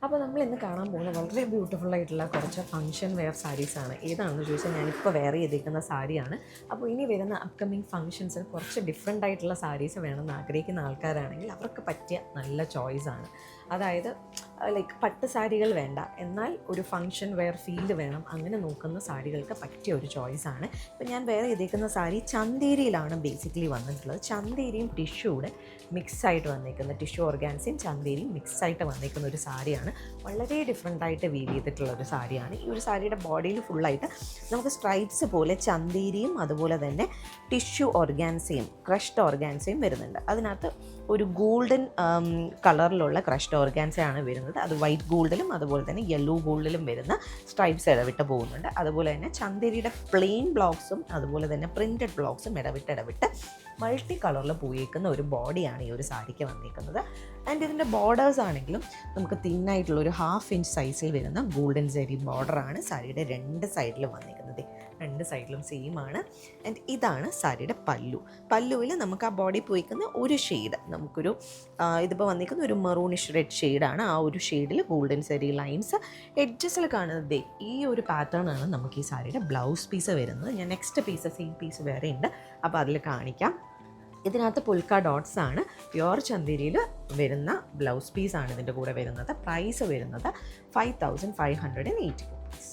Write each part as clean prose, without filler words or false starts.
അപ്പോൾ നമ്മൾ ഇന്ന് കാണാൻ പോകുന്ന വളരെ ബ്യൂട്ടിഫുൾ ആയിട്ടുള്ള കുറച്ച് ഫംഗ്ഷൻ വെയർ സാരീസാണ്. ഏതാണെന്ന് ചോദിച്ചാൽ ഞാനിപ്പോൾ വെയർ ചെയ്തിരിക്കുന്ന സാരിയാണ്. അപ്പോൾ ഇനി വരുന്ന അപ്കമിങ് ഫംഗ്ഷൻസിൽ കുറച്ച് ഡിഫറെൻ്റ് ആയിട്ടുള്ള സാരീസ് വേണമെന്ന് ആഗ്രഹിക്കുന്ന ആൾക്കാരാണെങ്കിൽ അവർക്ക് പറ്റിയ നല്ല ചോയ്സാണ്. അതായത് ലൈക്ക് പട്ട് സാരികൾ വേണ്ട, എന്നാൽ ഒരു ഫംഗ്ഷൻ വെയർ ഫീൽ വേണം, അങ്ങനെ നോക്കുന്ന സാരികൾക്ക് പറ്റിയ ഒരു ചോയ്സാണ്. ഇപ്പോൾ ഞാൻ വെയർ ചെയ്തിരിക്കുന്ന സാരി ചന്തേരിയിലാണ് ബേസിക്കലി വന്നിട്ടുള്ളത്. ചന്തേരിയും ടിഷ്യൂടെ മിക്സായിട്ട് വന്നിരിക്കുന്ന, ടിഷ്യൂ ഓർഗാൻസിയും ചന്തേരിയും മിക്സായിട്ട് വന്നിരിക്കുന്ന ഒരു സാരിയാണ്. വളരെ ഡിഫറെൻ്റായിട്ട് വീവ് ചെയ്തിട്ടുള്ള ഒരു സാരിയാണ്. ഈ ഒരു സാരിയുടെ ബോഡിയിൽ ഫുള്ളായിട്ട് നമുക്ക് സ്ട്രൈപ്സ് പോലെ ചന്തേരിയും അതുപോലെ തന്നെ ടിഷ്യൂ ഓർഗാൻസയും ക്രഷ്ഡ് ഓർഗാൻസയും വരുന്നുണ്ട്. അതിനകത്ത് ഒരു ഗോൾഡൻ കളറിലുള്ള ക്രഷ്ഡ് ഓർഗാൻസയാണ് വരുന്നത്. അത് വൈറ്റ് ഗോൾഡിലും അതുപോലെ തന്നെ യെല്ലോ ഗോൾഡിലും വരുന്ന സ്ട്രൈപ്സ് ഇടവിട്ട് പോകുന്നുണ്ട്. അതുപോലെ തന്നെ ചന്തേരിയുടെ പ്ലെയിൻ ബ്ലോക്സും അതുപോലെ തന്നെ പ്രിൻറ്റഡ് ബ്ലോക്സും ഇടവിട്ട് മൾട്ടി കളറിൽ പോയേക്കുന്ന ഒരു ബോഡിയാണ് ഈ ഒരു സാരിക്ക് വന്നിരിക്കുന്നത്. ആൻഡ് ഇതിൻ്റെ ബോർഡേഴ്സ് ആണെങ്കിലും നമുക്ക് തിന്നായിട്ടുള്ള ഒരു 1/2 ഇഞ്ച് സൈസിൽ വരുന്ന ഗോൾഡൻ സെരി ബോർഡറാണ് സാരിയുടെ രണ്ട് സൈഡിലും വന്നിരിക്കുന്നത്. രണ്ട് സൈഡിലും സെയിം ആണ്. ആൻഡ് ഇതാണ് സാരിയുടെ പല്ലുവിൽ നമുക്ക് ആ ബോഡി പോയിക്കുന്ന ഒരു ഷെയ്ഡ്, നമുക്കൊരു ഇതിപ്പോൾ വന്നിരിക്കുന്ന ഒരു മെറൂണിഷ് റെഡ് ഷെയ്ഡാണ്. ആ ഒരു ഷെയ്ഡിൽ ഗോൾഡൻ സെരി ലൈൻസ് എഡ്ജസിൽ കാണുന്നത്. ഈ ഒരു പാറ്റേൺ ആണ് നമുക്ക് ഈ സാരിയുടെ ബ്ലൗസ് പീസ് വരുന്നത്. ഞാൻ നെക്സ്റ്റ് സെയിം പീസ് വേറെ ഉണ്ട്, അപ്പോൾ അതിൽ കാണിക്കാം. ഇതിനകത്ത് പുൽക്ക ഡോട്ട്സ് ആണ്. പ്യുവർ ചന്തേരിയിൽ വരുന്ന ബ്ലൗസ് പീസാണ് ഇതിൻ്റെ കൂടെ വരുന്നത്. പ്രൈസ് വരുന്നത് 5580 rupees.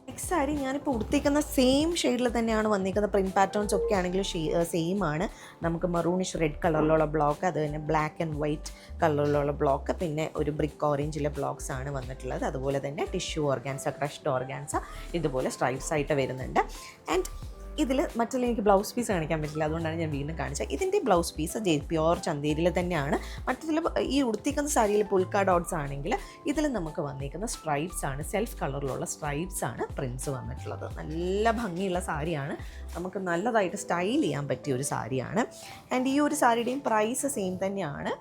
നെക്സ്റ്റ് സാരി ഞാനിപ്പോൾ ഉടുത്തിരിക്കുന്ന സെയിം ഷെയ്ഡിൽ തന്നെയാണ് വന്നിരിക്കുന്നത്. പ്രിൻറ്റ് പാറ്റേൺസ് ഒക്കെ ആണെങ്കിലും സെയിം ആണ്. നമുക്ക് മെറൂണിഷ് റെഡ് കളറിലുള്ള ബ്ലോക്ക്, അത് തന്നെ ബ്ലാക്ക് ആൻഡ് വൈറ്റ് കളറിലുള്ള ബ്ലോക്ക്, പിന്നെ ഒരു ബ്രിക്ക് ഓറഞ്ചിലെ ബ്ലോക്സ് ആണ് വന്നിട്ടുള്ളത്. അതുപോലെ തന്നെ ടിഷ്യൂ ഓർഗാൻസ, ക്രഷ്ഡ് ഓർഗാൻസ ഇതുപോലെ സ്ട്രൈപ്സ് ആയിട്ട് വരുന്നുണ്ട്. ആൻഡ് ഇതിൽ മറ്റുള്ള എനിക്ക് ബ്ലൗസ് പീസ് കാണിക്കാൻ പറ്റില്ല, അതുകൊണ്ടാണ് ഞാൻ വീണ്ടും കാണിച്ചത്. ഇതിൻ്റെ ബ്ലൗസ് പീസ് പ്യുവർ ചന്തേരിയിൽ തന്നെയാണ്. മറ്റതിൽ ഈ ഉടുത്തിക്കുന്ന സാരിയിൽ പുൽക്ക ഡോട്ട്സ് ആണെങ്കിൽ ഇതിൽ നമുക്ക് വന്നിരിക്കുന്ന സ്ട്രൈപ്സ് ആണ്, സെൽഫ് കളറിലുള്ള സ്ട്രൈപ്സ് ആണ് പ്രിൻസ് വന്നിട്ടുള്ളത്. നല്ല ഭംഗിയുള്ള സാരിയാണ്, നമുക്ക് നല്ലതായിട്ട് സ്റ്റൈൽ ചെയ്യാൻ പറ്റിയ ഒരു സാരിയാണ്. ആൻഡ് ഈ ഒരു സാരിയുടെയും പ്രൈസ് സെയിം തന്നെയാണ്.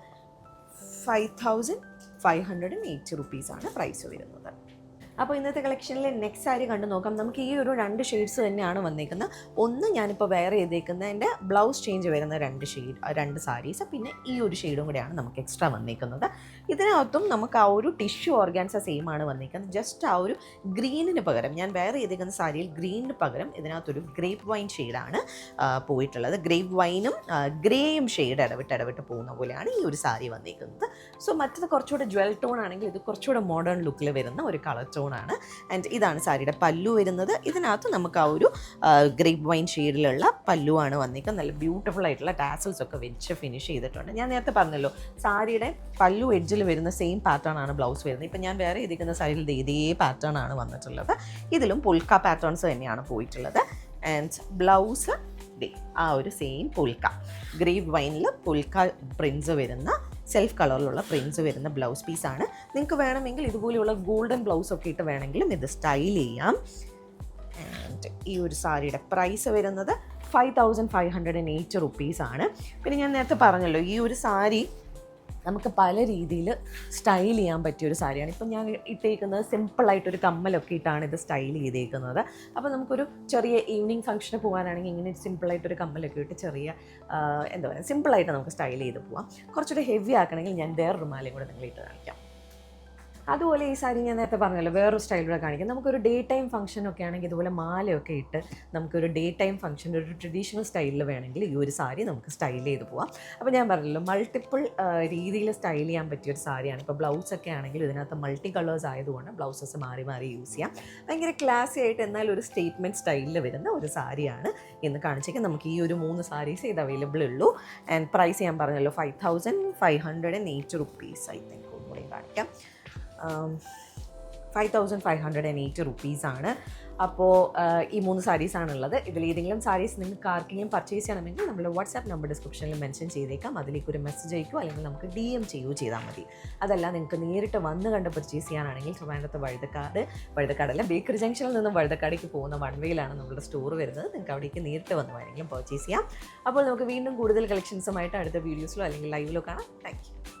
5580 rupees ആണ് പ്രൈസ് വരുന്നത്. അപ്പോൾ ഇന്നത്തെ കളക്ഷനിലെ നെക്സ്റ്റ് സാരി കണ്ടു നോക്കാം. നമുക്ക് ഈ ഒരു 2 ഷെയ്ഡ്സ് തന്നെയാണ് വന്നിരിക്കുന്നത്. ഒന്ന് ഞാനിപ്പോൾ വെയർ ചെയ്തേക്കുന്നതിൻ്റെ ബ്ലൗസ് ചേഞ്ച് വരുന്ന 2 സാരീസ്, പിന്നെ ഈ ഒരു ഷെയ്ഡും കൂടെയാണ് നമുക്ക് എക്സ്ട്രാ വന്നിരിക്കുന്നത്. ഇതിനകത്തും നമുക്ക് ആ ഒരു ടിഷ്യൂ ഓർഗാൻസ സെയിം ആണ് വന്നിരിക്കുന്നത്. ജസ്റ്റ് ആ ഒരു ഗ്രീനിന് പകരം, ഞാൻ വെയർ ചെയ്തേക്കുന്ന സാരിയിൽ ഗ്രീനിന് പകരം ഇതിനകത്തൊരു ഗ്രേപ്പ് വൈൻ ഷെയ്ഡാണ് പോയിട്ടുള്ളത്. ഗ്രേപ്പ് വൈനും ഗ്രേയും ഷെയ്ഡ് ഇടവിട്ട് പോകുന്ന പോലെയാണ് ഈ ഒരു സാരി വന്നിരിക്കുന്നത്. സോ മറ്റത് കുറച്ചുകൂടെ ജ്വൽ ടോൺ ആണെങ്കിൽ ഇത് കുറച്ചുകൂടെ മോഡേൺ ലുക്കിൽ വരുന്ന ഒരു കളർ ടോൺ ആണ്. ആൻഡ് ഇതാണ് സാരിയുടെ പല്ലു വരുന്നത്. ഇതിനകത്ത് നമുക്ക് ആ ഒരു ഗ്രേപ്പ് വൈൻ ഷെയ്ഡിലുള്ള പല്ലുവാണ് വന്നിരിക്കുന്നത്. നല്ല ബ്യൂട്ടിഫുൾ ആയിട്ടുള്ള ടാസൽസ് ഒക്കെ വെച്ച് ഫിനിഷ് ചെയ്തിട്ടുണ്ട്. ഞാൻ നേരത്തെ പറഞ്ഞല്ലോ, സാരിയുടെ പല്ലു എഡ്ജിൽ വരുന്ന സെയിം പാറ്റേൺ ആണ് ബ്ലൗസ് വരുന്നത്. ഇപ്പം ഞാൻ വേറെ ചെയ്തിരിക്കുന്ന സാരിയിൽ ഇതേ പാറ്റേൺ ആണ് വന്നിട്ടുള്ളത്. ഇതിലും പുൽക്ക പാറ്റേൺസ് തന്നെയാണ് പോയിട്ടുള്ളത്. ആൻഡ് ബ്ലൗസ് ആ ഒരു സെയിം പുൽക്ക ഗ്രേപ്പ് വൈനിൽ പുൽക്ക പ്രിൻസ് വരുന്ന, സെൽഫ് കളറിലുള്ള പ്രിൻസ് വരുന്ന ബ്ലൗസ് പീസാണ്. നിങ്ങൾക്ക് വേണമെങ്കിൽ ഇതുപോലെയുള്ള ഗോൾഡൻ ബ്ലൗസ് ഒക്കെ ഇട്ട് വേണമെങ്കിലും ഇത് സ്റ്റൈൽ ചെയ്യാം. ആൻഡ് ഈ ഒരു സാരിയുടെ പ്രൈസ് വരുന്നത് 5580 rupees ആണ്. പിന്നെ ഞാൻ നേരത്തെ പറഞ്ഞല്ലോ, ഈ ഒരു സാരി നമുക്ക് പല രീതിയിൽ സ്റ്റൈൽ ചെയ്യാൻ പറ്റിയൊരു സാരിയാണ്. ഇപ്പം ഞാൻ ഇട്ടേക്കുന്നത് സിമ്പിളായിട്ടൊരു കമ്മലൊക്കെ ഇട്ടാണ് ഇത് സ്റ്റൈൽ ചെയ്തേക്കുന്നത്. അപ്പോൾ നമുക്കൊരു ചെറിയ ഈവനിങ് ഫംഗ്ഷന് പോകാനാണെങ്കിൽ ഇങ്ങനെ സിമ്പിളായിട്ടൊരു കമ്മലൊക്കെ ഇട്ട് ചെറിയ എന്താ പറയുക, സിമ്പിളായിട്ട് നമുക്ക് സ്റ്റൈൽ ചെയ്ത് പോവാം. കുറച്ചുകൂടെ ഹെവി ആക്കണമെങ്കിൽ ഞാൻ വേറൊരു മാലയും കൂടെ നിങ്ങൾ ഇട്ട് കാണിക്കാം. അതുപോലെ ഈ സാരി ഞാൻ നേരത്തെ പറഞ്ഞല്ലോ, വേറൊരു സ്റ്റൈലിലൂടെ കാണിക്കാം. നമുക്കൊരു ഡേ ടൈം ഫംഗ്ഷനൊക്കെ ആണെങ്കിൽ ഇതുപോലെ മാലയൊക്കെ ഇട്ട് നമുക്കൊരു ഡേ ടൈം ഫംഗ്ഷൻ ഒരു ട്രഡീഷണൽ സ്റ്റൈലിൽ വേണമെങ്കിൽ ഈ ഒരു സാരി നമുക്ക് സ്റ്റൈൽ ചെയ്ത് പോവാം. അപ്പോൾ ഞാൻ പറഞ്ഞല്ലോ, മൾട്ടിപ്പിൾ രീതിയിൽ സ്റ്റൈൽ ചെയ്യാൻ പറ്റിയൊരു സാരിയാണ്. ഇപ്പോൾ ബ്ലൗസൊക്കെ ആണെങ്കിൽ ഇതിനകത്ത് മൾട്ടി കളേഴ്സ് ആയതുകൊണ്ട് ബ്ലൗസസ് മാറി യൂസ് ചെയ്യാം. ഭയങ്കര ക്ലാസി ആയിട്ട് എന്നാൽ ഒരു സ്റ്റേറ്റ്മെൻറ്റ് സ്റ്റൈലിൽ വരുന്ന ഒരു സാരിയാണ് ഇന്ന് കാണിച്ചേക്കാം. നമുക്ക് ഈ ഒരു 3 സാരീസ് ഇത് അവൈലബിൾ ഉള്ളൂ. ആൻഡ് പ്രൈസ് ഞാൻ പറഞ്ഞല്ലോ 5580 rupees. ഐ തിങ്ക് ഒന്നുകൂടി കാണിക്കാം. 5580 rupees ആണ്. അപ്പോൾ ഈ 3 സാരീസാണുള്ളത്. ഇതിലേതെങ്കിലും സാരീസ് നിങ്ങൾക്ക് ആർക്കെങ്കിലും പർച്ചേസ് ചെയ്യണമെങ്കിൽ നമ്മൾ വാട്സാപ്പ് നമ്പർ ഡിസ്ക്രിപ്ഷനിൽ മെൻഷൻ ചെയ്തേക്കാം. അതിലേക്കൊരു മെസ്സേജ് അയക്കുകയോ അല്ലെങ്കിൽ നമുക്ക് DM ചെയ്യുകയോ ചെയ്താൽ മതി. അതല്ല നിങ്ങൾക്ക് നേരിട്ട് വന്ന് കണ്ട് പർച്ചേസ് ചെയ്യാനാണെങ്കിൽ ട്രിവാൻഡ്രത്ത് വഴുതക്കാടല്ല, ബേക്കറി ജംഗ്ഷനിൽ നിന്നും വഴുതക്കാടേക്ക് പോകുന്ന വൺ വേയിലാണ് നമ്മുടെ സ്റ്റോർ വരുന്നത്. നിങ്ങൾക്ക് അവിടേക്ക് നേരിട്ട് വന്ന് വേണമെങ്കിലും പർച്ചേസ് ചെയ്യാം. അപ്പോൾ നമുക്ക് വീണ്ടും കൂടുതൽ കളക്ഷൻസുമായിട്ട് അടുത്ത വീഡിയോസിലോ അല്ലെങ്കിൽ ലൈവിലോ കാണാം. Thank you.